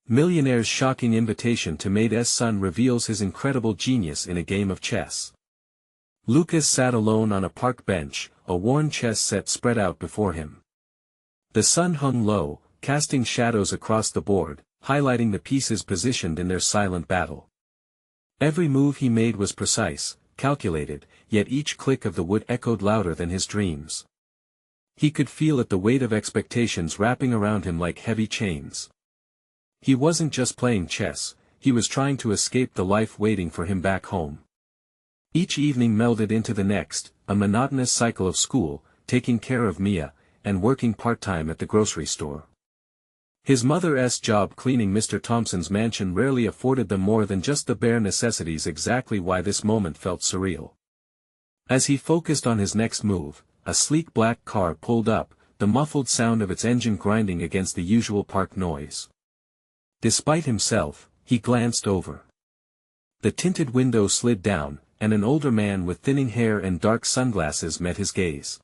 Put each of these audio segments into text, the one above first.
Millionaire's shocking invitation to Maid's son reveals his incredible genius in a game of chess. Lucas sat alone on a park bench, a worn chess set spread out before him. The sun hung low, casting shadows across the board, highlighting the pieces positioned in their silent battle. Every move he made was precise, calculated, yet each click of the wood echoed louder than his dreams. He could feel it, the weight of expectations wrapping around him like heavy chains. He wasn't just playing chess, he was trying to escape the life waiting for him back home. Each evening melded into the next, a monotonous cycle of school, taking care of Mia, and working part-time at the grocery store. His mother's job cleaning Mr. Thompson's mansion rarely afforded them more than just the bare necessities, exactly why this moment felt surreal. As he focused on his next move, a sleek black car pulled up, the muffled sound of its engine grinding against the usual park noise. Despite himself, he glanced over. The tinted window slid down, and an older man with thinning hair and dark sunglasses met his gaze.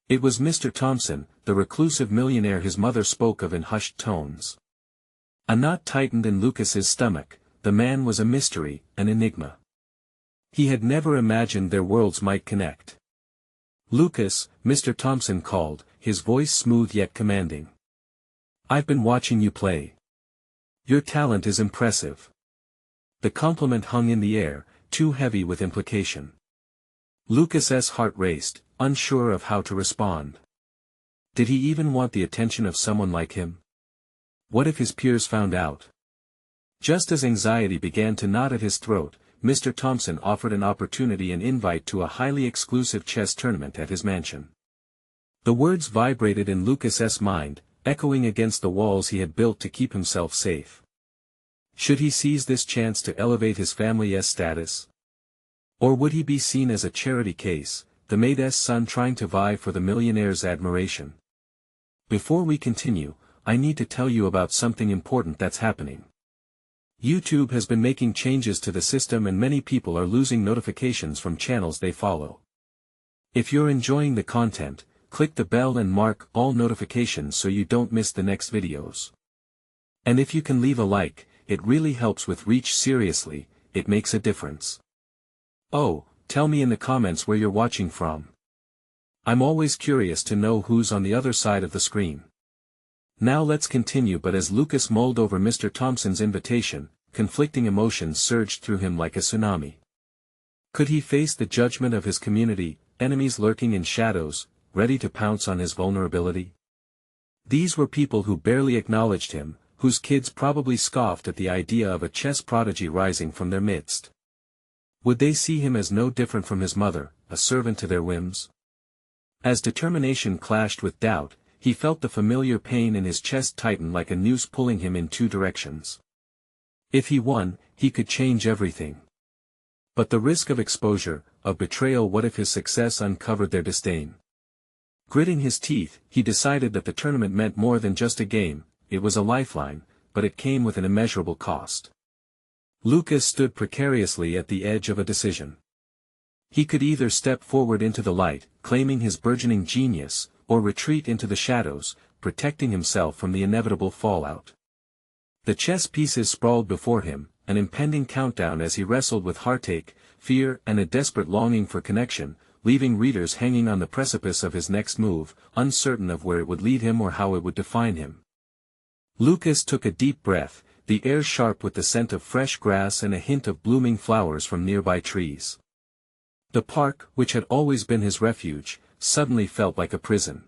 It was Mr. Thompson, the reclusive millionaire his mother spoke of in hushed tones. A knot tightened in Lucas's stomach. The man was a mystery, an enigma. He had never imagined their worlds might connect. "Lucas," Mr. Thompson called, his voice smooth yet commanding. "I've been watching you play. Your talent is impressive." The compliment hung in the air, too heavy with implication. Lucas's heart raced, unsure of how to respond. Did he even want the attention of someone like him? What if his peers found out? Just as anxiety began to knot at his throat, Mr. Thompson offered an opportunity, an invite to a highly exclusive chess tournament at his mansion. The words vibrated in Lucas's mind, echoing against the walls he had built to keep himself safe. Should he seize this chance to elevate his family's status? Or would he be seen as a charity case, the Maid's son trying to vie for the millionaire's admiration? Before we continue, I need to tell you about something important that's happening. YouTube has been making changes to the system, and many people are losing notifications from channels they follow. If you're enjoying the content, click the bell and mark all notifications so you don't miss the next videos. And if you can leave a like, it really helps with reach. Seriously, it makes a difference. Oh, tell me in the comments where you're watching from. I'm always curious to know who's on the other side of the screen. Now let's continue. But as Lucas mulled over Mr. Thompson's invitation, conflicting emotions surged through him like a tsunami. Could he face the judgment of his community, enemies lurking in shadows, ready to pounce on his vulnerability? These were people who barely acknowledged him, whose kids probably scoffed at the idea of a chess prodigy rising from their midst. Would they see him as no different from his mother, a servant to their whims? As determination clashed with doubt, he felt the familiar pain in his chest tighten like a noose pulling him in two directions. If he won, he could change everything. But the risk of exposure, of betrayal, what if his success uncovered their disdain? Gritting his teeth, he decided that the tournament meant more than just a game. It was a lifeline, but it came with an immeasurable cost. Lucas stood precariously at the edge of a decision. He could either step forward into the light, claiming his burgeoning genius, or retreat into the shadows, protecting himself from the inevitable fallout. The chess pieces sprawled before him, an impending countdown as he wrestled with heartache, fear, and a desperate longing for connection, leaving readers hanging on the precipice of his next move, uncertain of where it would lead him or how it would define him. Lucas took a deep breath, the air sharp with the scent of fresh grass and a hint of blooming flowers from nearby trees. The park, which had always been his refuge, suddenly felt like a prison.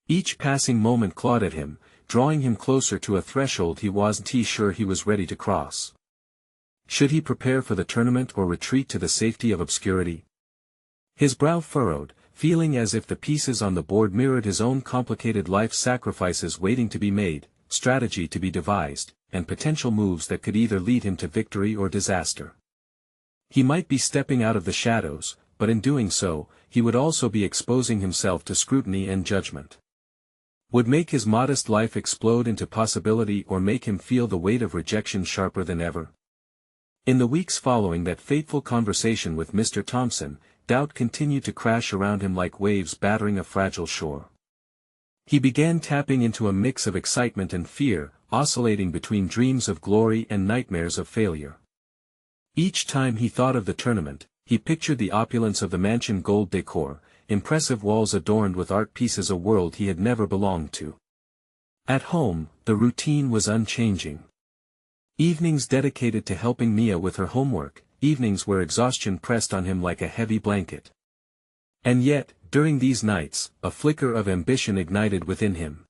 Each passing moment clawed at him, drawing him closer to a threshold he wasn't sure he was ready to cross. Should he prepare for the tournament or retreat to the safety of obscurity? His brow furrowed, feeling as if the pieces on the board mirrored his own complicated life, sacrifices waiting to be made, strategy to be devised, and potential moves that could either lead him to victory or disaster. He might be stepping out of the shadows, but in doing so, he would also be exposing himself to scrutiny and judgment. Would make his modest life explode into possibility or make him feel the weight of rejection sharper than ever? In the weeks following that fateful conversation with Mr. Thompson, doubt continued to crash around him like waves battering a fragile shore. He began tapping into a mix of excitement and fear, oscillating between dreams of glory and nightmares of failure. Each time he thought of the tournament, he pictured the opulence of the mansion, gold decor, impressive walls adorned with art pieces, a world he had never belonged to. At home, the routine was unchanging. Evenings dedicated to helping Mia with her homework, evenings where exhaustion pressed on him like a heavy blanket. And yet, during these nights, a flicker of ambition ignited within him.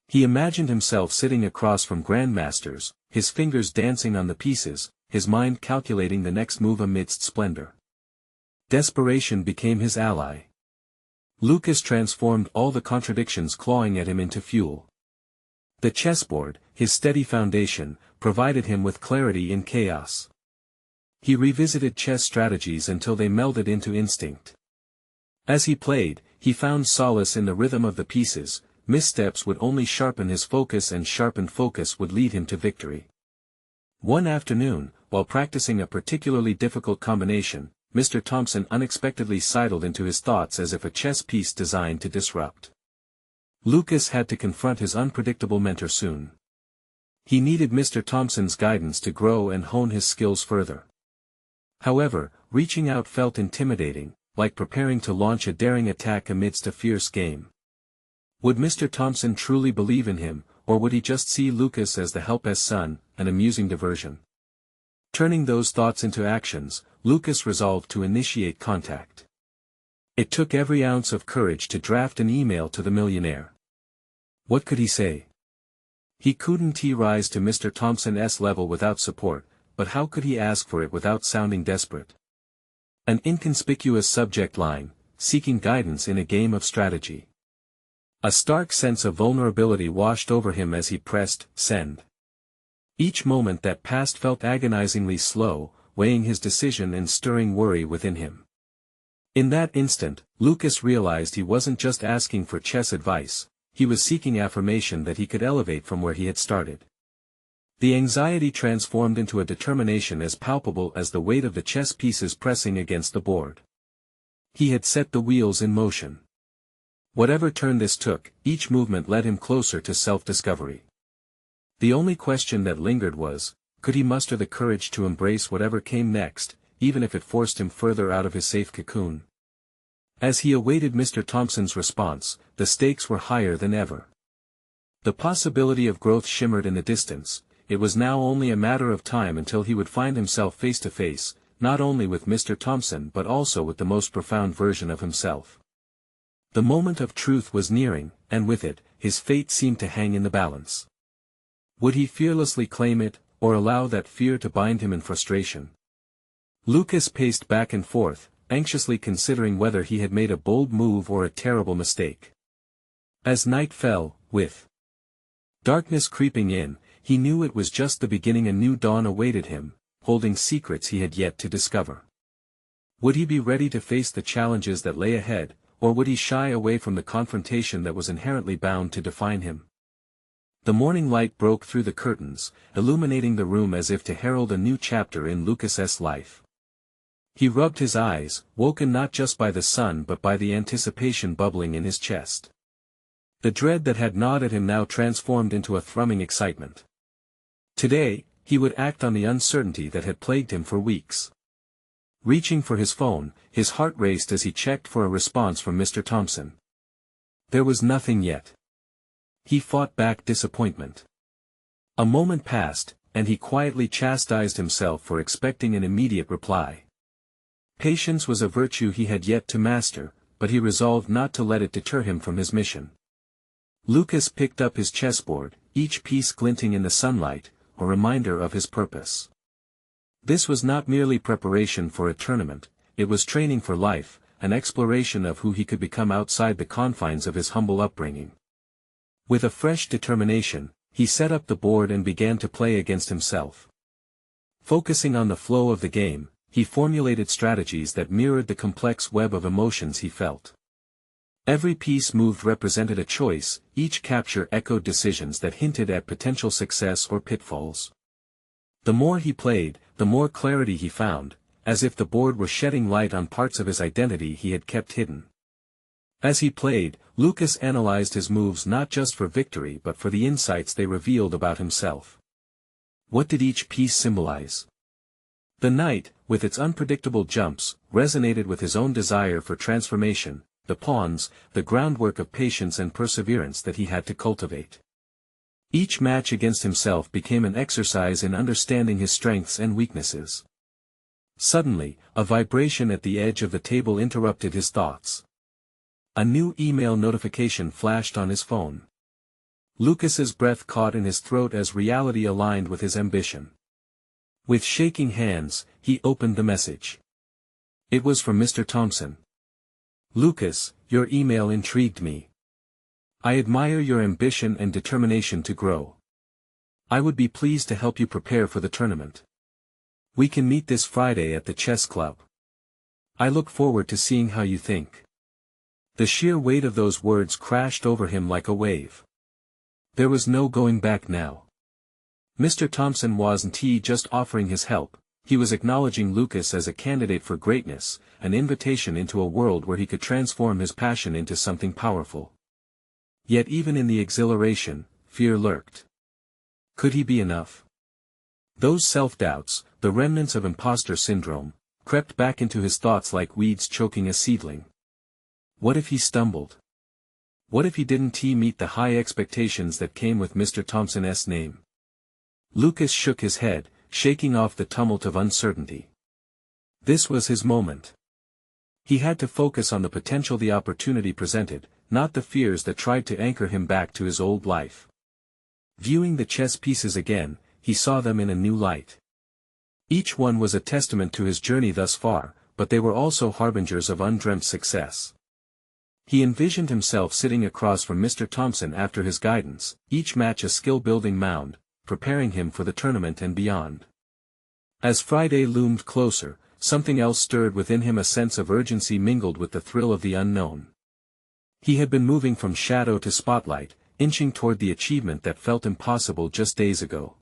He imagined himself sitting across from grandmasters, his fingers dancing on the pieces, his mind calculating the next move amidst splendor. Desperation became his ally. Lucas transformed all the contradictions clawing at him into fuel. The chessboard, his steady foundation, provided him with clarity in chaos. He revisited chess strategies until they melded into instinct. As he played, he found solace in the rhythm of the pieces. Missteps would only sharpen his focus, and sharpened focus would lead him to victory. One afternoon, while practicing a particularly difficult combination, Mr. Thompson unexpectedly sidled into his thoughts as if a chess piece designed to disrupt. Lucas had to confront his unpredictable mentor soon. He needed Mr. Thompson's guidance to grow and hone his skills further. However, reaching out felt intimidating, like preparing to launch a daring attack amidst a fierce game. Would Mr. Thompson truly believe in him, or would he just see Lucas as the helpless son, an amusing diversion? Turning those thoughts into actions, Lucas resolved to initiate contact. It took every ounce of courage to draft an email to the millionaire. What could he say? He couldn't rise to Mr. Thompson's level without support, but how could he ask for it without sounding desperate? An inconspicuous subject line, seeking guidance in a game of strategy. A stark sense of vulnerability washed over him as he pressed send. Each moment that passed felt agonizingly slow, weighing his decision and stirring worry within him. In that instant, Lucas realized he wasn't just asking for chess advice, he was seeking affirmation that he could elevate from where he had started. The anxiety transformed into a determination as palpable as the weight of the chess pieces pressing against the board. He had set the wheels in motion. Whatever turn this took, each movement led him closer to self-discovery. The only question that lingered was, could he muster the courage to embrace whatever came next, even if it forced him further out of his safe cocoon? As he awaited Mr. Thompson's response, the stakes were higher than ever. The possibility of growth shimmered in the distance. It was now only a matter of time until he would find himself face to face, not only with Mr. Thompson but also with the most profound version of himself. The moment of truth was nearing, and with it, his fate seemed to hang in the balance. Would he fearlessly claim it, or allow that fear to bind him in frustration? Lucas paced back and forth, anxiously considering whether he had made a bold move or a terrible mistake. As night fell, with darkness creeping in, he knew it was just the beginning. A new dawn awaited him, holding secrets he had yet to discover. Would he be ready to face the challenges that lay ahead, or would he shy away from the confrontation that was inherently bound to define him? The morning light broke through the curtains, illuminating the room as if to herald a new chapter in Lucas's life. He rubbed his eyes, woken not just by the sun but by the anticipation bubbling in his chest. The dread that had gnawed at him now transformed into a thrumming excitement. Today, he would act on the uncertainty that had plagued him for weeks. Reaching for his phone, his heart raced as he checked for a response from Mr. Thompson. There was nothing yet. He fought back disappointment. A moment passed, and he quietly chastised himself for expecting an immediate reply. Patience was a virtue he had yet to master, but he resolved not to let it deter him from his mission. Lucas picked up his chessboard, each piece glinting in the sunlight, a reminder of his purpose. This was not merely preparation for a tournament, it was training for life, an exploration of who he could become outside the confines of his humble upbringing. With a fresh determination, he set up the board and began to play against himself. Focusing on the flow of the game, he formulated strategies that mirrored the complex web of emotions he felt. Every piece moved represented a choice, each capture echoed decisions that hinted at potential success or pitfalls. The more he played, the more clarity he found, as if the board were shedding light on parts of his identity he had kept hidden. As he played, Lucas analyzed his moves not just for victory but for the insights they revealed about himself. What did each piece symbolize? The knight, with its unpredictable jumps, resonated with his own desire for transformation, the pawns, the groundwork of patience and perseverance that he had to cultivate. Each match against himself became an exercise in understanding his strengths and weaknesses. Suddenly, a vibration at the edge of the table interrupted his thoughts. A new email notification flashed on his phone. Lucas's breath caught in his throat as reality aligned with his ambition. With shaking hands, he opened the message. It was from Mr. Thompson. "Lucas, your email intrigued me. I admire your ambition and determination to grow. I would be pleased to help you prepare for the tournament. We can meet this Friday at the chess club. I look forward to seeing how you think." The sheer weight of those words crashed over him like a wave. There was no going back now. Mr. Thompson wasn't just offering his help, he was acknowledging Lucas as a candidate for greatness, an invitation into a world where he could transform his passion into something powerful. Yet even in the exhilaration, fear lurked. Could he be enough? Those self-doubts, the remnants of imposter syndrome, crept back into his thoughts like weeds choking a seedling. What if he stumbled? What if he didn't meet the high expectations that came with Mr. Thompson's name? Lucas shook his head, shaking off the tumult of uncertainty. This was his moment. He had to focus on the potential the opportunity presented, not the fears that tried to anchor him back to his old life. Viewing the chess pieces again, he saw them in a new light. Each one was a testament to his journey thus far, but they were also harbingers of undreamt success. He envisioned himself sitting across from Mr. Thompson after his guidance, each match a skill-building mound, preparing him for the tournament and beyond. As Friday loomed closer, something else stirred within him, a sense of urgency mingled with the thrill of the unknown. He had been moving from shadow to spotlight, inching toward the achievement that felt impossible just days ago.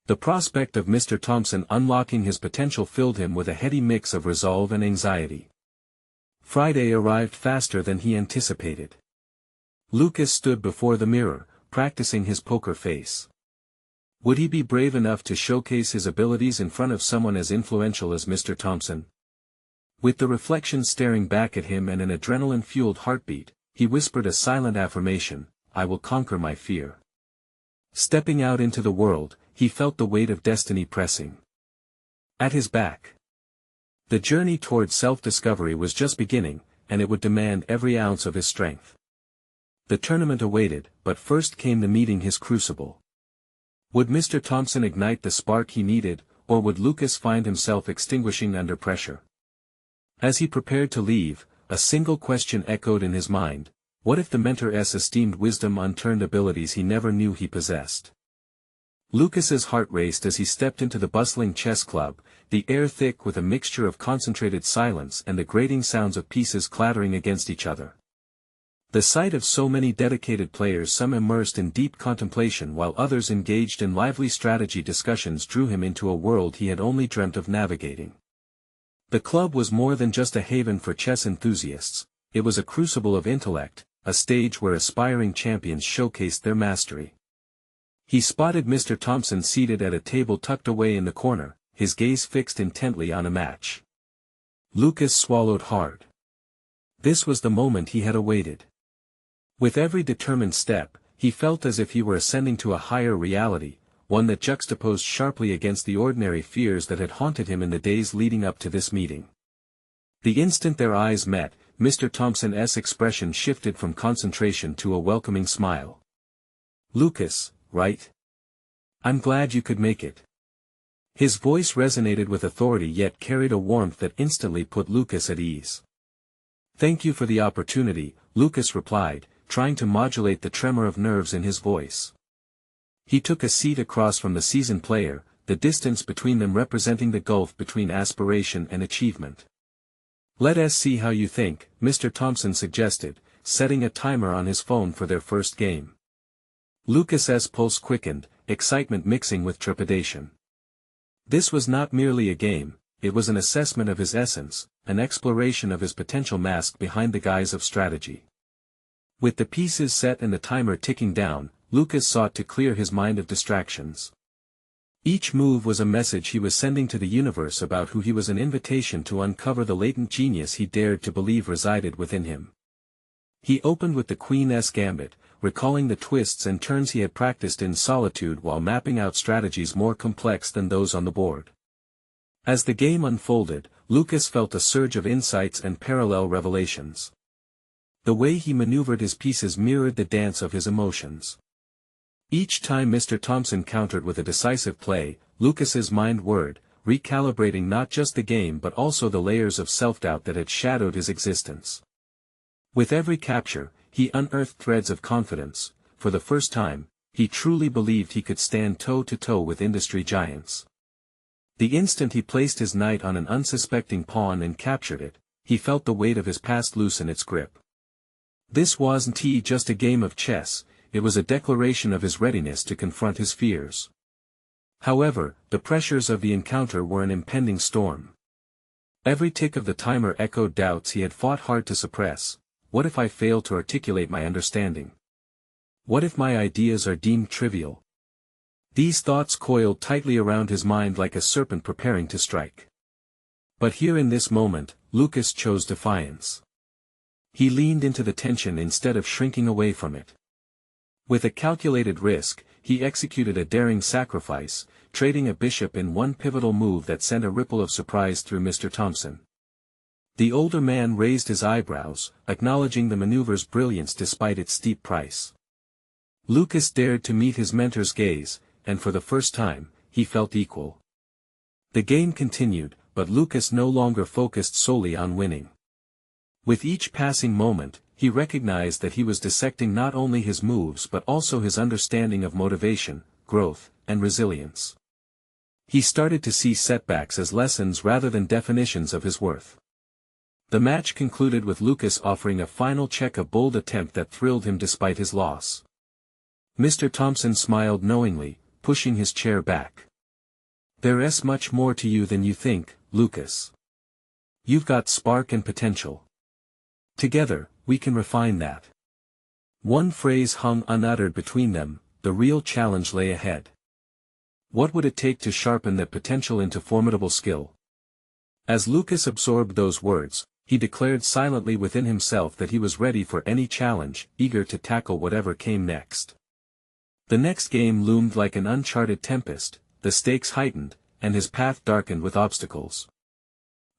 The prospect of Mr. Thompson unlocking his potential filled him with a heady mix of resolve and anxiety. Friday arrived faster than he anticipated. Lucas stood before the mirror, practicing his poker face. Would he be brave enough to showcase his abilities in front of someone as influential as Mr. Thompson? With the reflection staring back at him and an adrenaline-fueled heartbeat, he whispered a silent affirmation, "I will conquer my fear." Stepping out into the world, he felt the weight of destiny pressing at his back. The journey toward self-discovery was just beginning, and it would demand every ounce of his strength. The tournament awaited, but first came the meeting, his crucible. Would Mr. Thompson ignite the spark he needed, or would Lucas find himself extinguishing under pressure? As he prepared to leave, a single question echoed in his mind: what if the mentor's esteemed wisdom unturned abilities he never knew he possessed? Lucas's heart raced as he stepped into the bustling chess club, the air thick with a mixture of concentrated silence and the grating sounds of pieces clattering against each other. The sight of so many dedicated players, some immersed in deep contemplation while others engaged in lively strategy discussions, drew him into a world he had only dreamt of navigating. The club was more than just a haven for chess enthusiasts, it was a crucible of intellect, a stage where aspiring champions showcased their mastery. He spotted Mr. Thompson seated at a table tucked away in the corner, his gaze fixed intently on a match. Lucas swallowed hard. This was the moment he had awaited. With every determined step, he felt as if he were ascending to a higher reality, one that juxtaposed sharply against the ordinary fears that had haunted him in the days leading up to this meeting. The instant their eyes met, Mr. Thompson's expression shifted from concentration to a welcoming smile. "Lucas, right? I'm glad you could make it." His voice resonated with authority yet carried a warmth that instantly put Lucas at ease. "Thank you for the opportunity," Lucas replied, trying to modulate the tremor of nerves in his voice. He took a seat across from the seasoned player, the distance between them representing the gulf between aspiration and achievement. "Let us see how you think," Mr. Thompson suggested, setting a timer on his phone for their first game. Lucas's pulse quickened, excitement mixing with trepidation. This was not merely a game, it was an assessment of his essence, an exploration of his potential masked behind the guise of strategy. With the pieces set and the timer ticking down, Lucas sought to clear his mind of distractions. Each move was a message he was sending to the universe about who he was, an invitation to uncover the latent genius he dared to believe resided within him. He opened with the Queen's Gambit, recalling the twists and turns he had practiced in solitude while mapping out strategies more complex than those on the board. As the game unfolded, Lucas felt a surge of insights and parallel revelations. The way he maneuvered his pieces mirrored the dance of his emotions. Each time Mr. Thompson countered with a decisive play, Lucas's mind whirred, recalibrating not just the game but also the layers of self-doubt that had shadowed his existence. With every capture, he unearthed threads of confidence. For the first time, he truly believed he could stand toe-to-toe with industry giants. The instant he placed his knight on an unsuspecting pawn and captured it, he felt the weight of his past loosen its grip. This wasn't just a game of chess, it was a declaration of his readiness to confront his fears. However, the pressures of the encounter were an impending storm. Every tick of the timer echoed doubts he had fought hard to suppress. What if I fail to articulate my understanding? What if my ideas are deemed trivial? These thoughts coiled tightly around his mind like a serpent preparing to strike. But here in this moment, Lucas chose defiance. He leaned into the tension instead of shrinking away from it. With a calculated risk, he executed a daring sacrifice, trading a bishop in one pivotal move that sent a ripple of surprise through Mr. Thompson. The older man raised his eyebrows, acknowledging the maneuver's brilliance despite its steep price. Lucas dared to meet his mentor's gaze, and for the first time, he felt equal. The game continued, but Lucas no longer focused solely on winning. With each passing moment, he recognized that he was dissecting not only his moves but also his understanding of motivation, growth, and resilience. He started to see setbacks as lessons rather than definitions of his worth. The match concluded with Lucas offering a final check, a bold attempt that thrilled him despite his loss. Mr. Thompson smiled knowingly, pushing his chair back. "There's much more to you than you think, Lucas. You've got spark and potential. Together, we can refine that." One phrase hung unuttered between them: the real challenge lay ahead. What would it take to sharpen that potential into formidable skill? As Lucas absorbed those words, he declared silently within himself that he was ready for any challenge, eager to tackle whatever came next. The next game loomed like an uncharted tempest, the stakes heightened, and his path darkened with obstacles.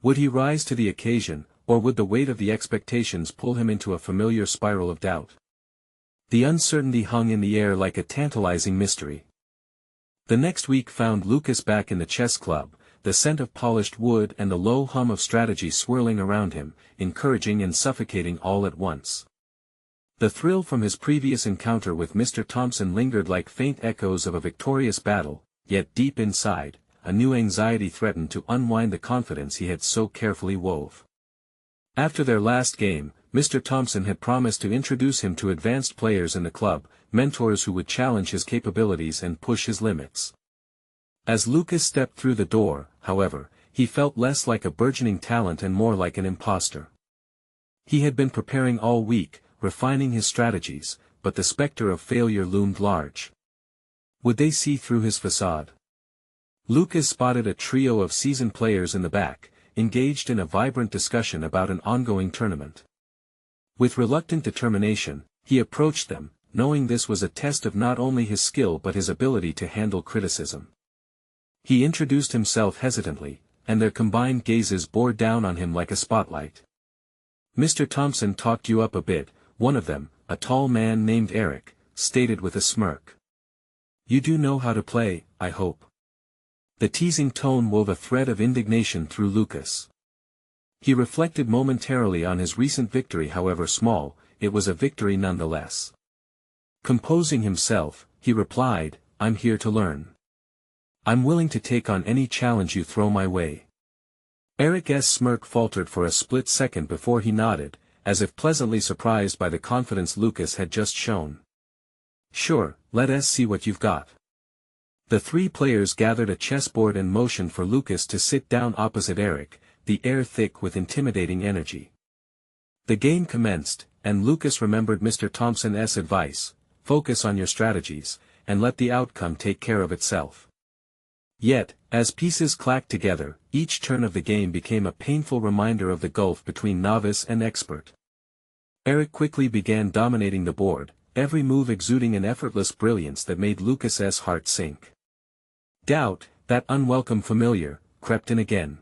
Would he rise to the occasion, or would the weight of the expectations pull him into a familiar spiral of doubt? The uncertainty hung in the air like a tantalizing mystery. The next week found Lucas back in the chess club, the scent of polished wood and the low hum of strategy swirling around him, encouraging and suffocating all at once. The thrill from his previous encounter with Mr. Thompson lingered like faint echoes of a victorious battle, yet deep inside, a new anxiety threatened to unwind the confidence he had so carefully wove. After their last game, Mr. Thompson had promised to introduce him to advanced players in the club, mentors who would challenge his capabilities and push his limits. As Lucas stepped through the door, however, he felt less like a burgeoning talent and more like an imposter. He had been preparing all week, refining his strategies, but the specter of failure loomed large. Would they see through his facade? Lucas spotted a trio of seasoned players in the back, engaged in a vibrant discussion about an ongoing tournament. With reluctant determination, he approached them, knowing this was a test of not only his skill but his ability to handle criticism. He introduced himself hesitantly, and their combined gazes bore down on him like a spotlight. "Mr. Thompson talked you up a bit," one of them, a tall man named Eric, stated with a smirk. "You do know how to play, I hope." The teasing tone wove a thread of indignation through Lucas. He reflected momentarily on his recent victory, however small, it was a victory nonetheless. Composing himself, he replied, "I'm here to learn. I'm willing to take on any challenge you throw my way." Eric's smirk faltered for a split second before he nodded, as if pleasantly surprised by the confidence Lucas had just shown. "Sure, let us see what you've got." The three players gathered a chessboard and motioned for Lucas to sit down opposite Eric, the air thick with intimidating energy. The game commenced, and Lucas remembered Mr. Thompson's advice: focus on your strategies, and let the outcome take care of itself. Yet, as pieces clacked together, each turn of the game became a painful reminder of the gulf between novice and expert. Eric quickly began dominating the board, every move exuding an effortless brilliance that made Lucas's heart sink. Doubt, that unwelcome familiar, crept in again.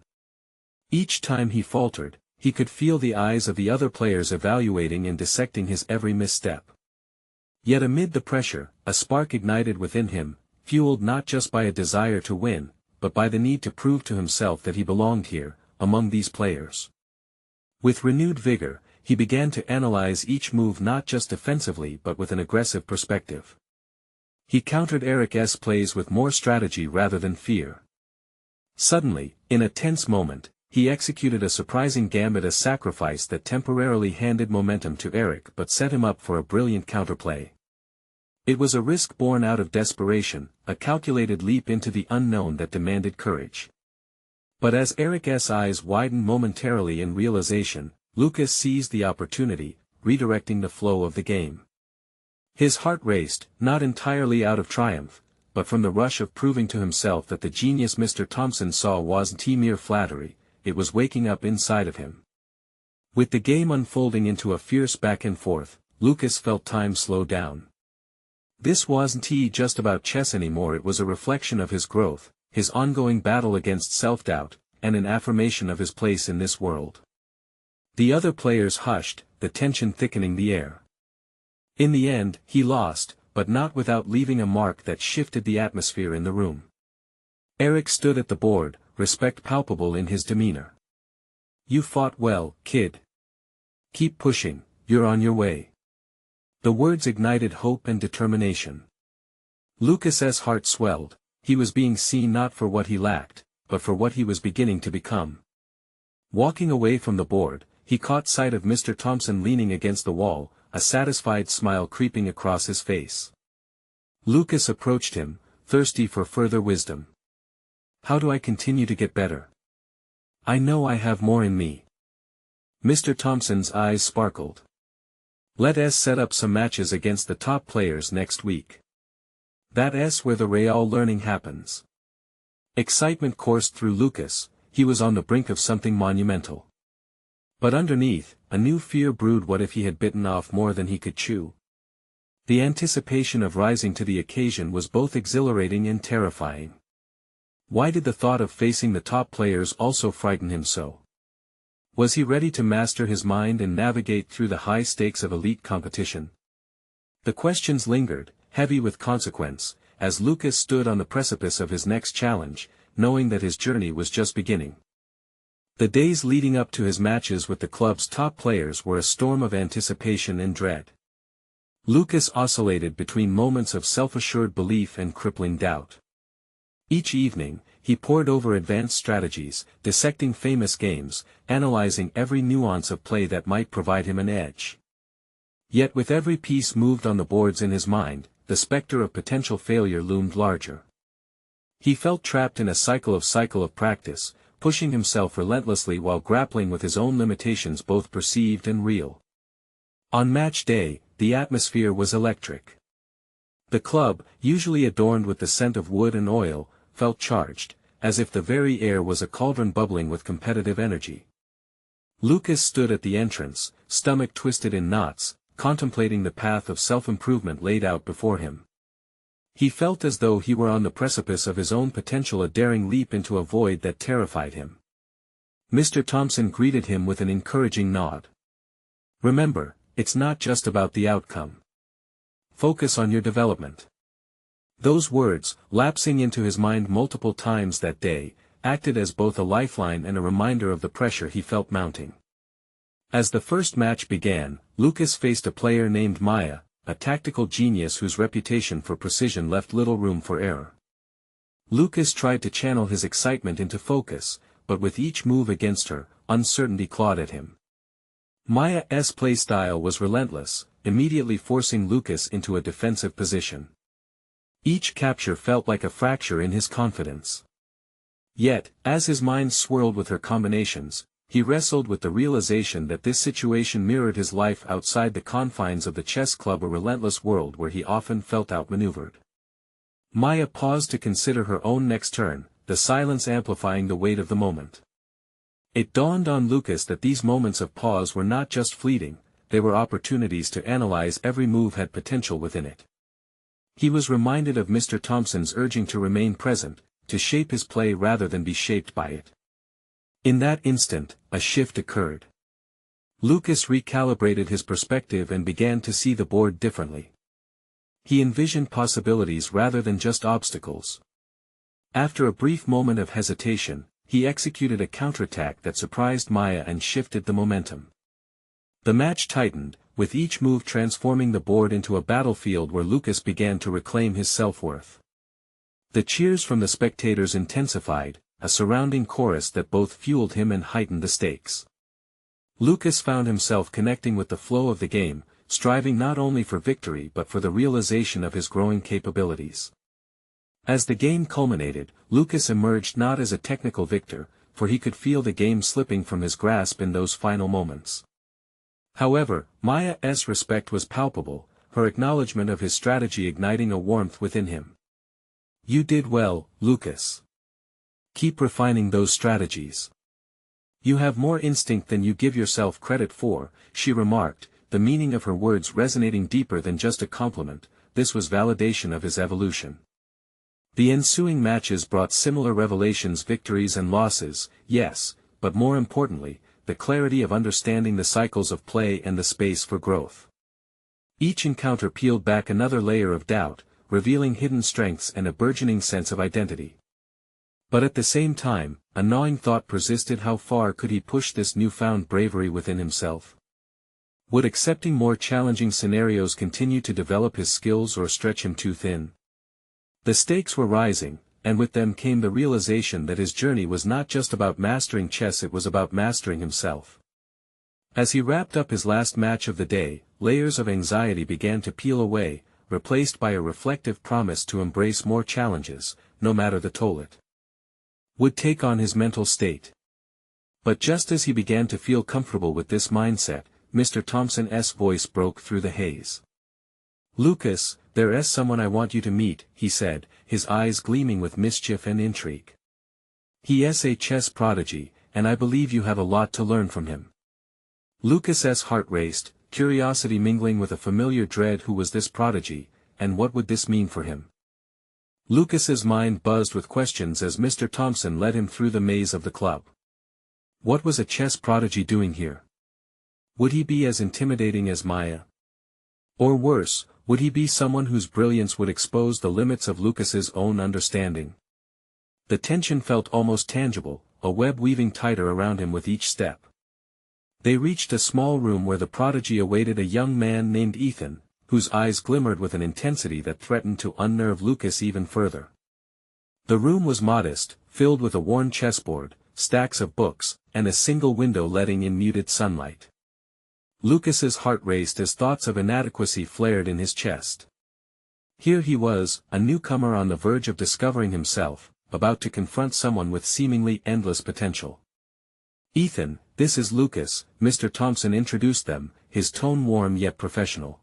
Each time he faltered, he could feel the eyes of the other players evaluating and dissecting his every misstep. Yet amid the pressure, a spark ignited within him, fueled not just by a desire to win, but by the need to prove to himself that he belonged here, among these players. With renewed vigor, he began to analyze each move not just defensively but with an aggressive perspective. He countered Eric's plays with more strategy rather than fear. Suddenly, in a tense moment, he executed a surprising gambit, a sacrifice that temporarily handed momentum to Eric but set him up for a brilliant counterplay. It was a risk born out of desperation, a calculated leap into the unknown that demanded courage. But as Eric's eyes widened momentarily in realization, Lucas seized the opportunity, redirecting the flow of the game. His heart raced, not entirely out of triumph, but from the rush of proving to himself that the genius Mr. Thompson saw wasn't mere flattery, it was waking up inside of him. With the game unfolding into a fierce back and forth, Lucas felt time slow down. This wasn't just about chess anymore. It was a reflection of his growth, his ongoing battle against self-doubt, and an affirmation of his place in this world. The other players hushed, the tension thickening the air. In the end, he lost, but not without leaving a mark that shifted the atmosphere in the room. Eric stood at the board, respect palpable in his demeanor. "You fought well, kid. Keep pushing, you're on your way." The words ignited hope and determination. Lucas's heart swelled. He was being seen not for what he lacked, but for what he was beginning to become. Walking away from the board, he caught sight of Mr. Thompson leaning against the wall, a satisfied smile creeping across his face. Lucas approached him, thirsty for further wisdom. "How do I continue to get better? I know I have more in me." Mr. Thompson's eyes sparkled. "Let's set up some matches against the top players next week. That's where the real learning happens." Excitement coursed through Lucas. He was on the brink of something monumental. But underneath, a new fear brewed. What if he had bitten off more than he could chew? The anticipation of rising to the occasion was both exhilarating and terrifying. Why did the thought of facing the top players also frighten him so? Was he ready to master his mind and navigate through the high stakes of elite competition? The questions lingered, heavy with consequence, as Lucas stood on the precipice of his next challenge, knowing that his journey was just beginning. The days leading up to his matches with the club's top players were a storm of anticipation and dread. Lucas oscillated between moments of self-assured belief and crippling doubt. Each evening, he pored over advanced strategies, dissecting famous games, analyzing every nuance of play that might provide him an edge. Yet with every piece moved on the boards in his mind, the specter of potential failure loomed larger. He felt trapped in a cycle of practice, pushing himself relentlessly while grappling with his own limitations, both perceived and real. On match day, the atmosphere was electric. The club, usually adorned with the scent of wood and oil, felt charged, as if the very air was a cauldron bubbling with competitive energy. Lucas stood at the entrance, stomach twisted in knots, contemplating the path of self-improvement laid out before him. He felt as though he were on the precipice of his own potential, a daring leap into a void that terrified him. Mr. Thompson greeted him with an encouraging nod. "Remember, it's not just about the outcome. Focus on your development." Those words, lapsing into his mind multiple times that day, acted as both a lifeline and a reminder of the pressure he felt mounting. As the first match began, Lucas faced a player named Maya, a tactical genius whose reputation for precision left little room for error. Lucas tried to channel his excitement into focus, but with each move against her, uncertainty clawed at him. Maya's playstyle was relentless, immediately forcing Lucas into a defensive position. Each capture felt like a fracture in his confidence. Yet, as his mind swirled with her combinations, he wrestled with the realization that this situation mirrored his life outside the confines of the chess club, a relentless world where he often felt outmaneuvered. Maya paused to consider her own next turn, the silence amplifying the weight of the moment. It dawned on Lucas that these moments of pause were not just fleeting, they were opportunities to analyze every move had potential within it. He was reminded of Mr. Thompson's urging to remain present, to shape his play rather than be shaped by it. In that instant, a shift occurred. Lucas recalibrated his perspective and began to see the board differently. He envisioned possibilities rather than just obstacles. After a brief moment of hesitation, he executed a counterattack that surprised Maya and shifted the momentum. The match tightened, with each move transforming the board into a battlefield where Lucas began to reclaim his self-worth. The cheers from the spectators intensified, a surrounding chorus that both fueled him and heightened the stakes. Lucas found himself connecting with the flow of the game, striving not only for victory but for the realization of his growing capabilities. As the game culminated, Lucas emerged not as a technical victor, for he could feel the game slipping from his grasp in those final moments. However, Maya's respect was palpable, her acknowledgement of his strategy igniting a warmth within him. "You did well, Lucas. Keep refining those strategies. You have more instinct than you give yourself credit for," she remarked, the meaning of her words resonating deeper than just a compliment. This was validation of his evolution. The ensuing matches brought similar revelations, victories and losses, yes, but more importantly, the clarity of understanding the cycles of play and the space for growth. Each encounter peeled back another layer of doubt, revealing hidden strengths and a burgeoning sense of identity. But at the same time, a gnawing thought persisted: how far could he push this newfound bravery within himself? Would accepting more challenging scenarios continue to develop his skills or stretch him too thin? The stakes were rising, and with them came the realization that his journey was not just about mastering chess, it was about mastering himself. As he wrapped up his last match of the day, layers of anxiety began to peel away, replaced by a reflective promise to embrace more challenges, no matter the toll it would take on his mental state. But just as he began to feel comfortable with this mindset, Mr. Thompson's voice broke through the haze. "Lucas, there's someone I want you to meet," he said, his eyes gleaming with mischief and intrigue. "He's a chess prodigy, and I believe you have a lot to learn from him." Lucas's heart raced, curiosity mingling with a familiar dread. Who was this prodigy, and what would this mean for him? Lucas's mind buzzed with questions as Mr. Thompson led him through the maze of the club. What was a chess prodigy doing here? Would he be as intimidating as Maya? Or worse, would he be someone whose brilliance would expose the limits of Lucas's own understanding? The tension felt almost tangible, a web weaving tighter around him with each step. They reached a small room where the prodigy awaited, a young man named Ethan, whose eyes glimmered with an intensity that threatened to unnerve Lucas even further. The room was modest, filled with a worn chessboard, stacks of books, and a single window letting in muted sunlight. Lucas's heart raced as thoughts of inadequacy flared in his chest. Here he was, a newcomer on the verge of discovering himself, about to confront someone with seemingly endless potential. "Ethan, this is Lucas," Mr. Thompson introduced them, his tone warm yet professional.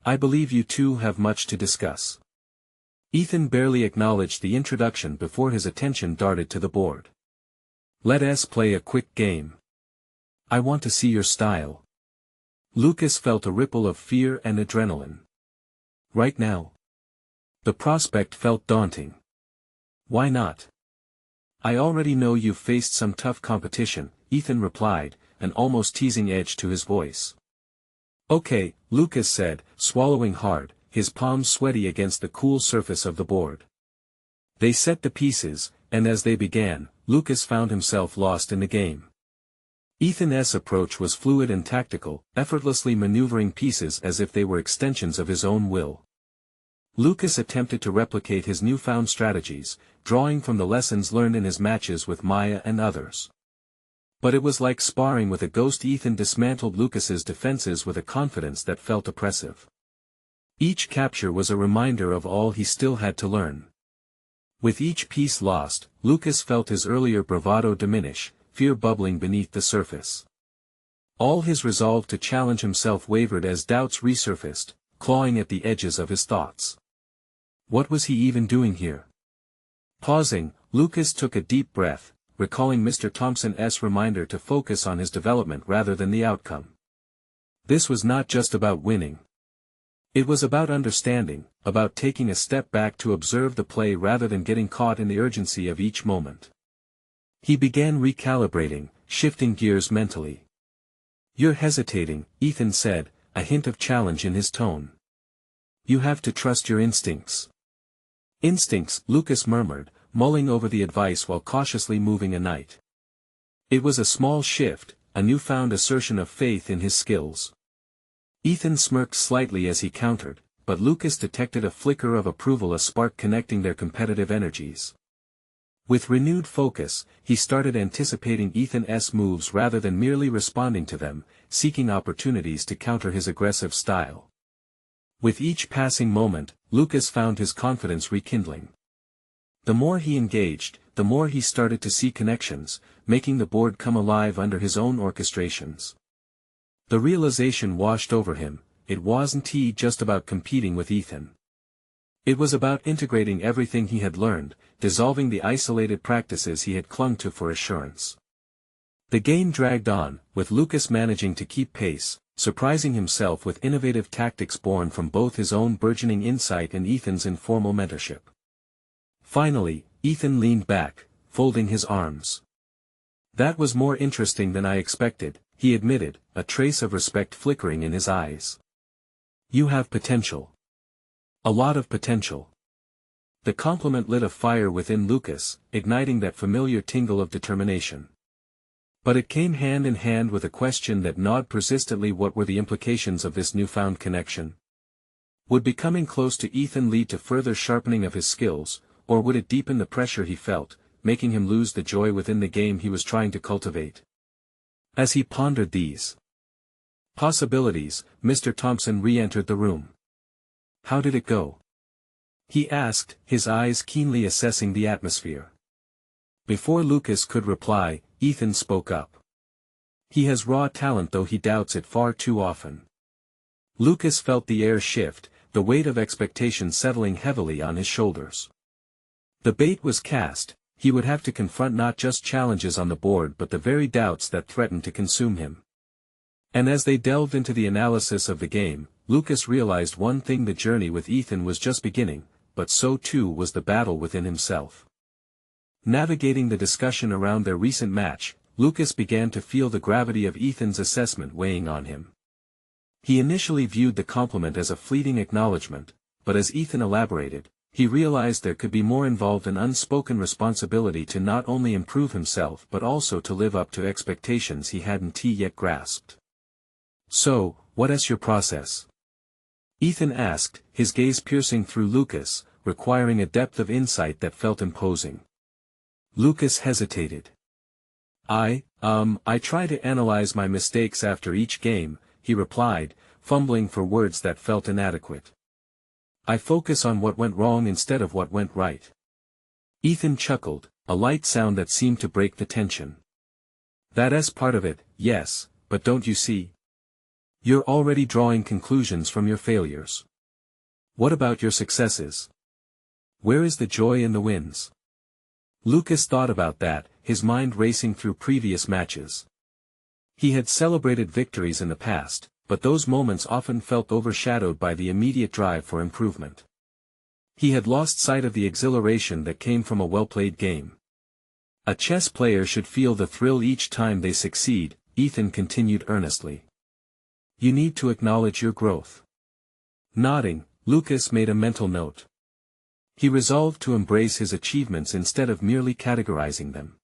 "I believe you two have much to discuss." Ethan barely acknowledged the introduction before his attention darted to the board. "Let's play a quick game. I want to see your style." Lucas felt a ripple of fear and adrenaline. Right now? The prospect felt daunting. "Why not? I already know you've faced some tough competition," Ethan replied, an almost teasing edge to his voice. "Okay," Lucas said, swallowing hard, his palms sweaty against the cool surface of the board. They set the pieces, and as they began, Lucas found himself lost in the game. Ethan's approach was fluid and tactical, effortlessly maneuvering pieces as if they were extensions of his own will. Lucas attempted to replicate his newfound strategies, drawing from the lessons learned in his matches with Maya and others. But it was like sparring with a ghost. Ethan dismantled Lucas's defenses with a confidence that felt oppressive. Each capture was a reminder of all he still had to learn. With each piece lost, Lucas felt his earlier bravado diminish, fear bubbling beneath the surface. All his resolve to challenge himself wavered as doubts resurfaced, clawing at the edges of his thoughts. What was he even doing here? Pausing, Lucas took a deep breath, recalling Mr. Thompson's reminder to focus on his development rather than the outcome. This was not just about winning. It was about understanding, about taking a step back to observe the play rather than getting caught in the urgency of each moment. He began recalibrating, shifting gears mentally. "You're hesitating," Ethan said, a hint of challenge in his tone. "You have to trust your instincts." "Instincts," Lucas murmured, mulling over the advice while cautiously moving a knight. It was a small shift, a newfound assertion of faith in his skills. Ethan smirked slightly as he countered, but Lucas detected a flicker of approval, a spark connecting their competitive energies. With renewed focus, he started anticipating Ethan's moves rather than merely responding to them, seeking opportunities to counter his aggressive style. With each passing moment, Lucas found his confidence rekindling. The more he engaged, the more he started to see connections, making the board come alive under his own orchestrations. The realization washed over him, it wasn't just about competing with Ethan. It was about integrating everything he had learned, dissolving the isolated practices he had clung to for assurance. The game dragged on, with Lucas managing to keep pace, surprising himself with innovative tactics born from both his own burgeoning insight and Ethan's informal mentorship. Finally, Ethan leaned back, folding his arms. "That was more interesting than I expected," he admitted, a trace of respect flickering in his eyes. "You have potential. A lot of potential." The compliment lit a fire within Lucas, igniting that familiar tingle of determination. But it came hand in hand with a question that gnawed persistently: what were the implications of this newfound connection? Would becoming close to Ethan lead to further sharpening of his skills, or would it deepen the pressure he felt, making him lose the joy within the game he was trying to cultivate? As he pondered these possibilities, Mr. Thompson re-entered the room. "How did it go?" he asked, his eyes keenly assessing the atmosphere. Before Lucas could reply, Ethan spoke up. "He has raw talent, though he doubts it far too often." Lucas felt the air shift, the weight of expectation settling heavily on his shoulders. The bait was cast, he would have to confront not just challenges on the board but the very doubts that threatened to consume him. And as they delved into the analysis of the game, Lucas realized one thing: the journey with Ethan was just beginning, but so too was the battle within himself. Navigating the discussion around their recent match, Lucas began to feel the gravity of Ethan's assessment weighing on him. He initially viewed the compliment as a fleeting acknowledgement, but as Ethan elaborated, he realized there could be more involved: an unspoken responsibility to not only improve himself but also to live up to expectations he hadn't yet grasped. "So, what is your process?" Ethan asked, his gaze piercing through Lucas, requiring a depth of insight that felt imposing. Lucas hesitated. I try to analyze my mistakes after each game," he replied, fumbling for words that felt inadequate. "I focus on what went wrong instead of what went right." Ethan chuckled, a light sound that seemed to break the tension. "That's part of it, yes, but don't you see? You're already drawing conclusions from your failures. What about your successes? Where is the joy in the wins?" Lucas thought about that, his mind racing through previous matches. He had celebrated victories in the past, but those moments often felt overshadowed by the immediate drive for improvement. He had lost sight of the exhilaration that came from a well-played game. "A chess player should feel the thrill each time they succeed," Ethan continued earnestly. "You need to acknowledge your growth." Nodding, Lucas made a mental note. He resolved to embrace his achievements instead of merely categorizing them.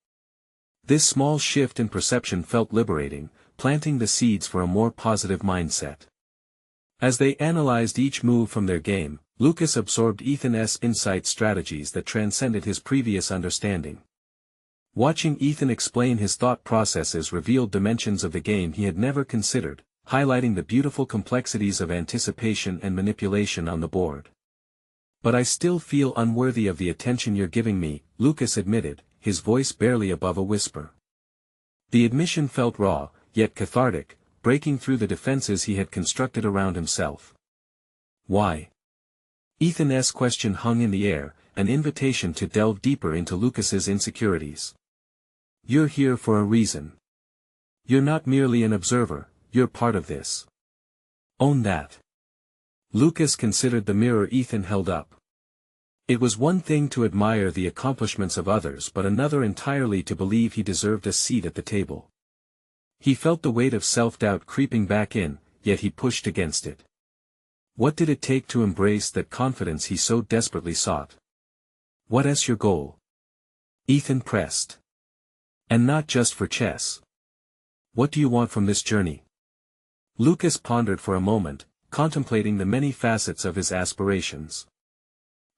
This small shift in perception felt liberating, planting the seeds for a more positive mindset. As they analyzed each move from their game, Lucas absorbed Ethan's insight, strategies that transcended his previous understanding. Watching Ethan explain his thought processes revealed dimensions of the game he had never considered, highlighting the beautiful complexities of anticipation and manipulation on the board. But I still feel unworthy of the attention you're giving me, Lucas admitted, his voice barely above a whisper. The admission felt raw, yet cathartic, breaking through the defenses he had constructed around himself. Why? Ethan's question hung in the air, an invitation to delve deeper into Lucas's insecurities. You're here for a reason. You're not merely an observer, you're part of this. Own that. Lucas considered the mirror Ethan held up. It was one thing to admire the accomplishments of others but another entirely to believe he deserved a seat at the table. He felt the weight of self-doubt creeping back in, yet he pushed against it. What did it take to embrace that confidence he so desperately sought? What's your goal? Ethan pressed. And not just for chess. What do you want from this journey? Lucas pondered for a moment, contemplating the many facets of his aspirations.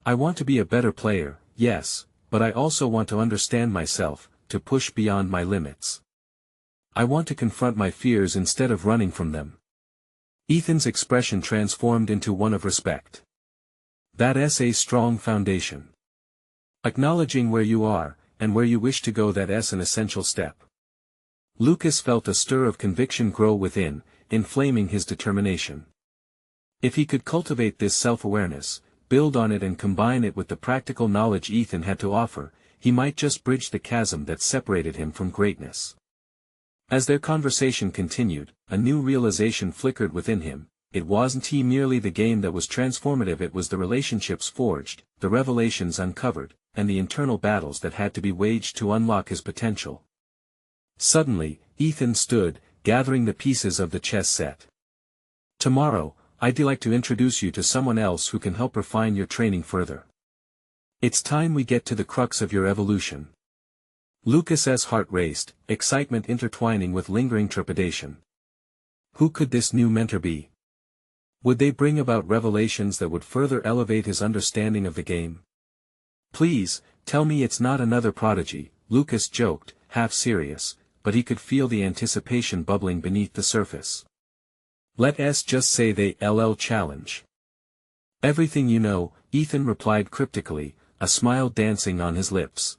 I want to be a better player, yes, but I also want to understand myself, to push beyond my limits. I want to confront my fears instead of running from them. Ethan's expression transformed into one of respect. That's a strong foundation. Acknowledging where you are, and where you wish to go, that's an essential step. Lucas felt a stir of conviction grow within, inflaming his determination. If he could cultivate this self-awareness, build on it and combine it with the practical knowledge Ethan had to offer, he might just bridge the chasm that separated him from greatness. As their conversation continued, a new realization flickered within him. It wasn't merely the game that was transformative, it was the relationships forged, the revelations uncovered, and the internal battles that had to be waged to unlock his potential. Suddenly, Ethan stood, gathering the pieces of the chess set. Tomorrow, I'd like to introduce you to someone else who can help refine your training further. It's time we get to the crux of your evolution. Lucas's heart raced, excitement intertwining with lingering trepidation. Who could this new mentor be? Would they bring about revelations that would further elevate his understanding of the game? Please, tell me it's not another prodigy, Lucas joked, half serious, but he could feel the anticipation bubbling beneath the surface. Let's just say they challenge. Everything you know, Ethan replied cryptically, a smile dancing on his lips.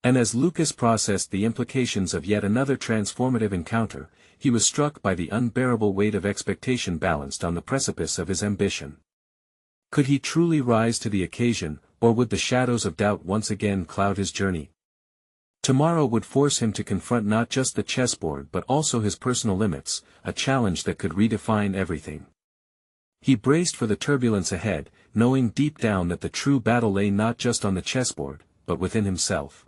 And as Lucas processed the implications of yet another transformative encounter, he was struck by the unbearable weight of expectation balanced on the precipice of his ambition. Could he truly rise to the occasion, or would the shadows of doubt once again cloud his journey? Tomorrow would force him to confront not just the chessboard but also his personal limits, a challenge that could redefine everything. He braced for the turbulence ahead, knowing deep down that the true battle lay not just on the chessboard, but within himself.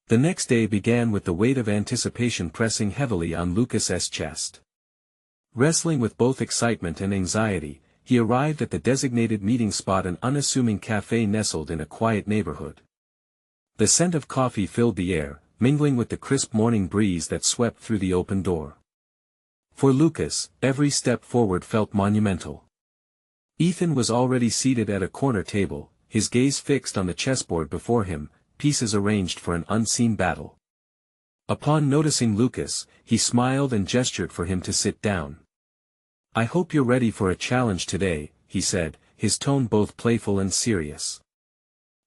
The next day began with the weight of anticipation pressing heavily on Lucas's chest. Wrestling with both excitement and anxiety, he arrived at the designated meeting spot, an unassuming cafe nestled in a quiet neighborhood. The scent of coffee filled the air, mingling with the crisp morning breeze that swept through the open door. For Lucas, every step forward felt monumental. Ethan was already seated at a corner table, his gaze fixed on the chessboard before him, pieces arranged for an unseen battle. Upon noticing Lucas, he smiled and gestured for him to sit down. I hope you're ready for a challenge today, he said, his tone both playful and serious.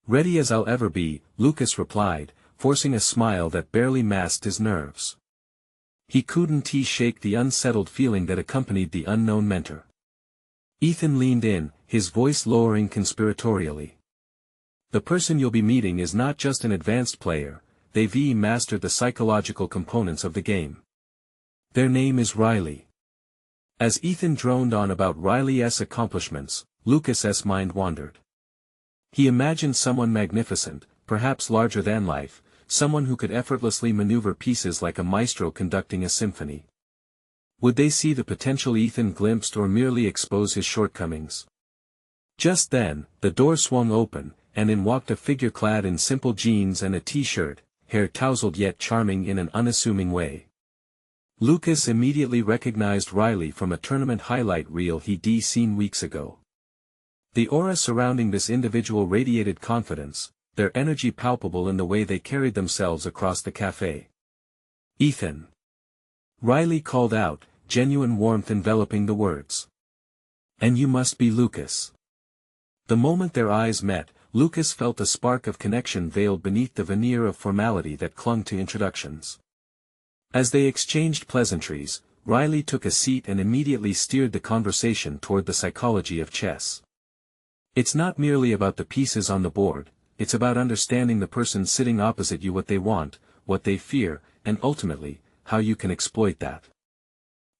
Ready as I'll ever be, Lucas replied, forcing a smile that barely masked his nerves. He couldn't shake the unsettled feeling that accompanied the unknown mentor. Ethan leaned in, his voice lowering conspiratorially. The person you'll be meeting is not just an advanced player, they've mastered the psychological components of the game. Their name is Riley. As Ethan droned on about Riley's accomplishments, Lucas's mind wandered. He imagined someone magnificent, perhaps larger than life, someone who could effortlessly maneuver pieces like a maestro conducting a symphony. Would they see the potential Ethan glimpsed or merely expose his shortcomings? Just then, the door swung open, and in walked a figure clad in simple jeans and a t-shirt, hair tousled yet charming in an unassuming way. Lucas immediately recognized Riley from a tournament highlight reel he'd seen weeks ago. The aura surrounding this individual radiated confidence, their energy palpable in the way they carried themselves across the cafe. Ethan. Riley called out, genuine warmth enveloping the words. And you must be Lucas. The moment their eyes met, Lucas felt a spark of connection veiled beneath the veneer of formality that clung to introductions. As they exchanged pleasantries, Riley took a seat and immediately steered the conversation toward the psychology of chess. It's not merely about the pieces on the board, it's about understanding the person sitting opposite you, what they want, what they fear, and ultimately, how you can exploit that.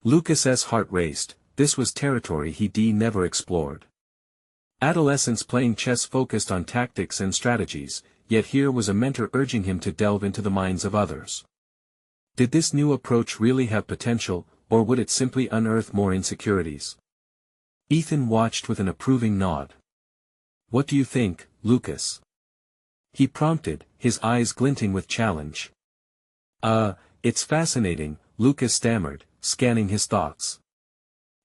Lucas's heart raced. This was territory he'd never explored. Adolescence playing chess focused on tactics and strategies, yet here was a mentor urging him to delve into the minds of others. Did this new approach really have potential, or would it simply unearth more insecurities? Ethan watched with an approving nod. "What do you think, Lucas?" he prompted, his eyes glinting with challenge. It's fascinating," Lucas stammered, scanning his thoughts.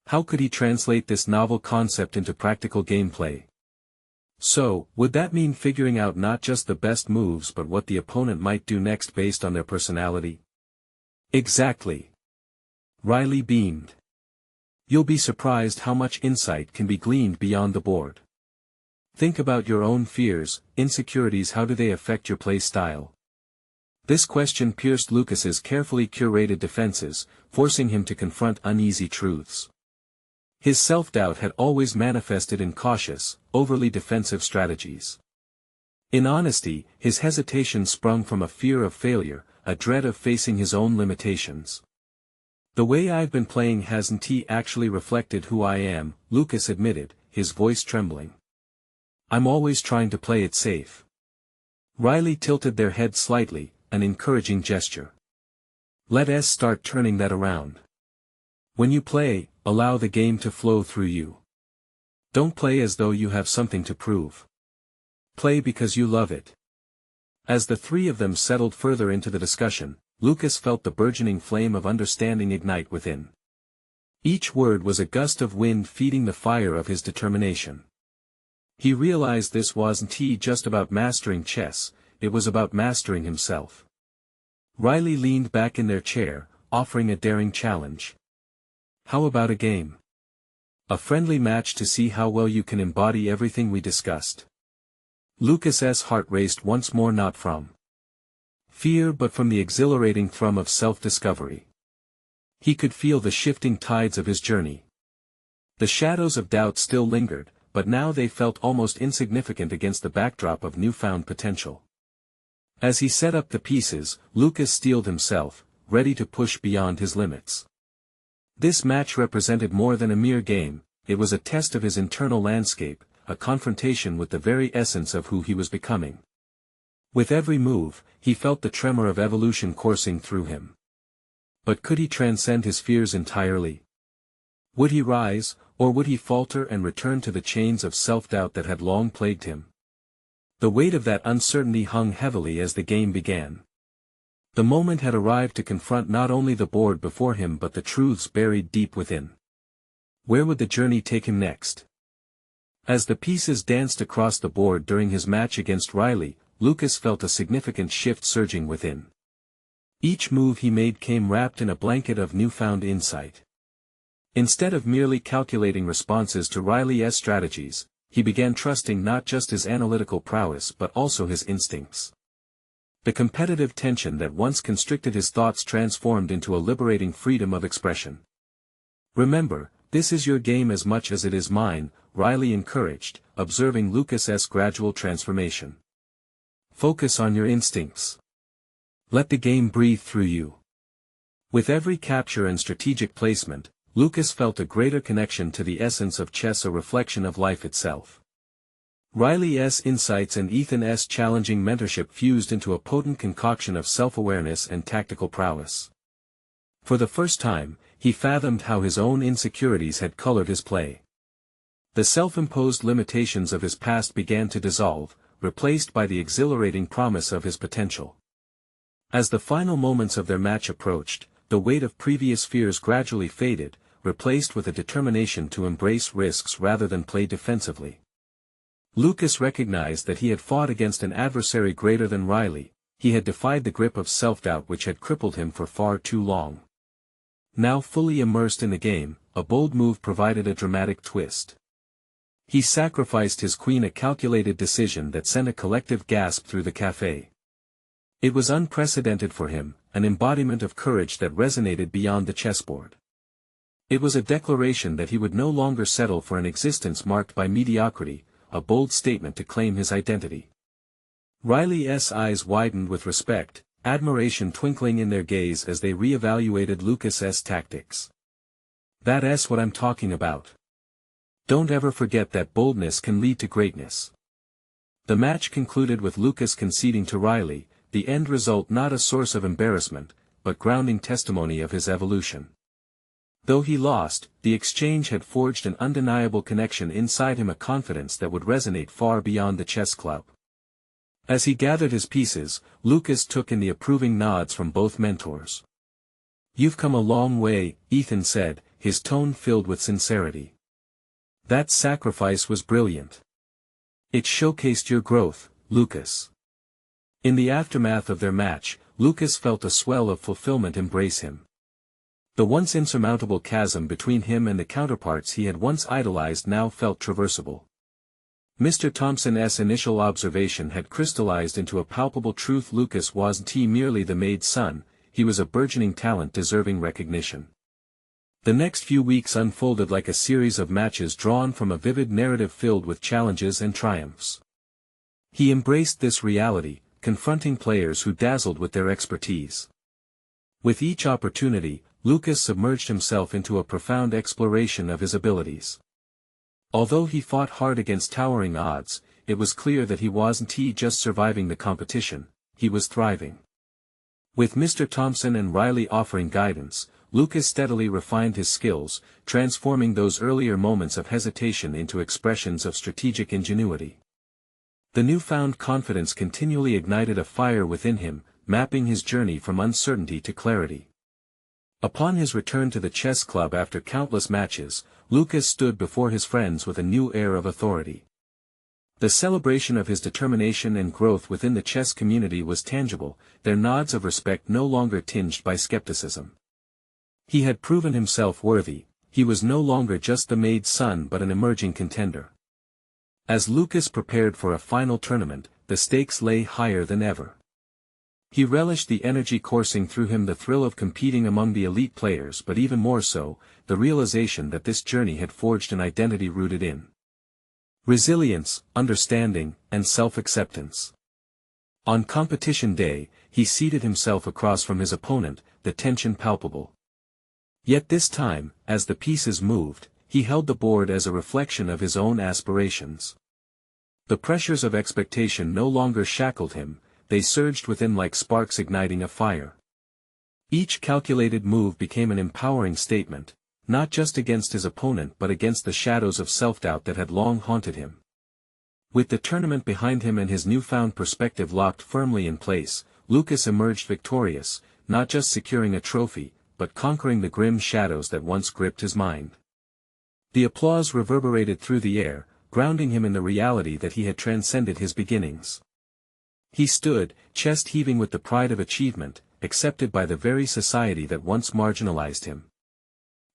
How could he translate this novel concept into practical gameplay? So, would that mean figuring out not just the best moves but what the opponent might do next based on their personality? Exactly. Riley beamed. You'll be surprised how much insight can be gleaned beyond the board. Think about your own fears, insecurities. How do they affect your play style? This question pierced Lucas's carefully curated defenses, forcing him to confront uneasy truths. His self-doubt had always manifested in cautious, overly defensive strategies. In honesty, his hesitation sprung from a fear of failure, a dread of facing his own limitations. The way I've been playing hasn't actually reflected who I am, Lucas admitted, his voice trembling. I'm always trying to play it safe. Riley tilted their head slightly, an encouraging gesture. Let's start turning that around. When you play, allow the game to flow through you. Don't play as though you have something to prove. Play because you love it. As the three of them settled further into the discussion, Lucas felt the burgeoning flame of understanding ignite within. Each word was a gust of wind feeding the fire of his determination. He realized this wasn't just about mastering chess, it was about mastering himself. Riley leaned back in their chair, offering a daring challenge. How about a game? A friendly match to see how well you can embody everything we discussed. Lucas's heart raced once more, not from fear but from the exhilarating thrum of self-discovery. He could feel the shifting tides of his journey. The shadows of doubt still lingered, but now they felt almost insignificant against the backdrop of newfound potential. As he set up the pieces, Lucas steeled himself, ready to push beyond his limits. This match represented more than a mere game, it was a test of his internal landscape, a confrontation with the very essence of who he was becoming. With every move, he felt the tremor of evolution coursing through him. But could he transcend his fears entirely? Would he rise, or would he falter and return to the chains of self-doubt that had long plagued him? The weight of that uncertainty hung heavily as the game began. The moment had arrived to confront not only the board before him but the truths buried deep within. Where would the journey take him next? As the pieces danced across the board during his match against Riley, Lucas felt a significant shift surging within. Each move he made came wrapped in a blanket of newfound insight. Instead of merely calculating responses to Riley's strategies, he began trusting not just his analytical prowess but also his instincts. The competitive tension that once constricted his thoughts transformed into a liberating freedom of expression. Remember, this is your game as much as it is mine, Riley encouraged, observing Lucas's gradual transformation. Focus on your instincts. Let the game breathe through you. With every capture and strategic placement, Lucas felt a greater connection to the essence of chess, a reflection of life itself. Riley's insights and Ethan's challenging mentorship fused into a potent concoction of self-awareness and tactical prowess. For the first time, he fathomed how his own insecurities had colored his play. The self-imposed limitations of his past began to dissolve, replaced by the exhilarating promise of his potential. As the final moments of their match approached, the weight of previous fears gradually faded, replaced with a determination to embrace risks rather than play defensively. Lucas recognized that he had fought against an adversary greater than Riley, he had defied the grip of self-doubt which had crippled him for far too long. Now fully immersed in the game, a bold move provided a dramatic twist. He sacrificed his queen, a calculated decision that sent a collective gasp through the café. It was unprecedented for him, an embodiment of courage that resonated beyond the chessboard. It was a declaration that he would no longer settle for an existence marked by mediocrity, a bold statement to claim his identity. Riley's eyes widened with respect, admiration twinkling in their gaze as they re-evaluated Lucas's tactics. That's what I'm talking about. Don't ever forget that boldness can lead to greatness. The match concluded with Lucas conceding to Riley, the end result not a source of embarrassment, but grounding testimony of his evolution. Though he lost, the exchange had forged an undeniable connection inside him, a confidence that would resonate far beyond the chess club. As he gathered his pieces, Lucas took in the approving nods from both mentors. "You've come a long way," Ethan said, his tone filled with sincerity. "That sacrifice was brilliant. It showcased your growth, Lucas." In the aftermath of their match, Lucas felt a swell of fulfillment embrace him. The once insurmountable chasm between him and the counterparts he had once idolized now felt traversable. Mr. Thompson's initial observation had crystallized into a palpable truth: Lucas wasn't merely the Maid's son, he was a burgeoning talent deserving recognition. The next few weeks unfolded like a series of matches drawn from a vivid narrative filled with challenges and triumphs. He embraced this reality, confronting players who dazzled with their expertise. With each opportunity, Lucas submerged himself into a profound exploration of his abilities. Although he fought hard against towering odds, it was clear that he wasn't just surviving the competition, he was thriving. With Mr. Thompson and Riley offering guidance, Lucas steadily refined his skills, transforming those earlier moments of hesitation into expressions of strategic ingenuity. The newfound confidence continually ignited a fire within him, mapping his journey from uncertainty to clarity. Upon his return to the chess club after countless matches, Lucas stood before his friends with a new air of authority. The celebration of his determination and growth within the chess community was tangible, their nods of respect no longer tinged by skepticism. He had proven himself worthy, he was no longer just the Maid's son but an emerging contender. As Lucas prepared for a final tournament, the stakes lay higher than ever. He relished the energy coursing through him, the thrill of competing among the elite players, but even more so, the realization that this journey had forged an identity rooted in resilience, understanding, and self-acceptance. On competition day, he seated himself across from his opponent, the tension palpable. Yet this time, as the pieces moved, he held the board as a reflection of his own aspirations. The pressures of expectation no longer shackled him, they surged within like sparks igniting a fire. Each calculated move became an empowering statement, not just against his opponent but against the shadows of self-doubt that had long haunted him. With the tournament behind him and his newfound perspective locked firmly in place, Lucas emerged victorious, not just securing a trophy, but conquering the grim shadows that once gripped his mind. The applause reverberated through the air, grounding him in the reality that he had transcended his beginnings. He stood, chest heaving with the pride of achievement, accepted by the very society that once marginalized him.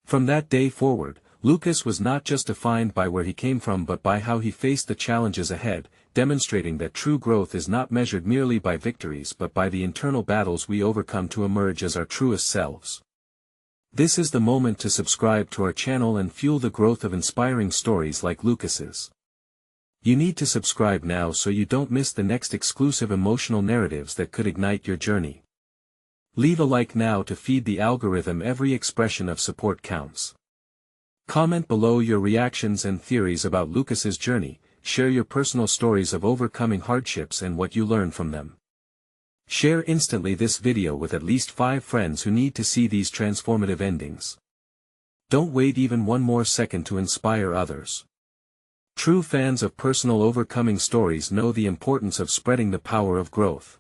From that day forward, Lucas was not just defined by where he came from but by how he faced the challenges ahead, demonstrating that true growth is not measured merely by victories but by the internal battles we overcome to emerge as our truest selves. This is the moment to subscribe to our channel and fuel the growth of inspiring stories like Lucas's. You need to subscribe now so you don't miss the next exclusive emotional narratives that could ignite your journey. Leave a like now to feed the algorithm. Every expression of support counts. Comment below your reactions and theories about Lucas's journey, share your personal stories of overcoming hardships and what you learned from them. Share instantly this video with at least 5 friends who need to see these transformative endings. Don't wait even one more second to inspire others. True fans of personal overcoming stories know the importance of spreading the power of growth.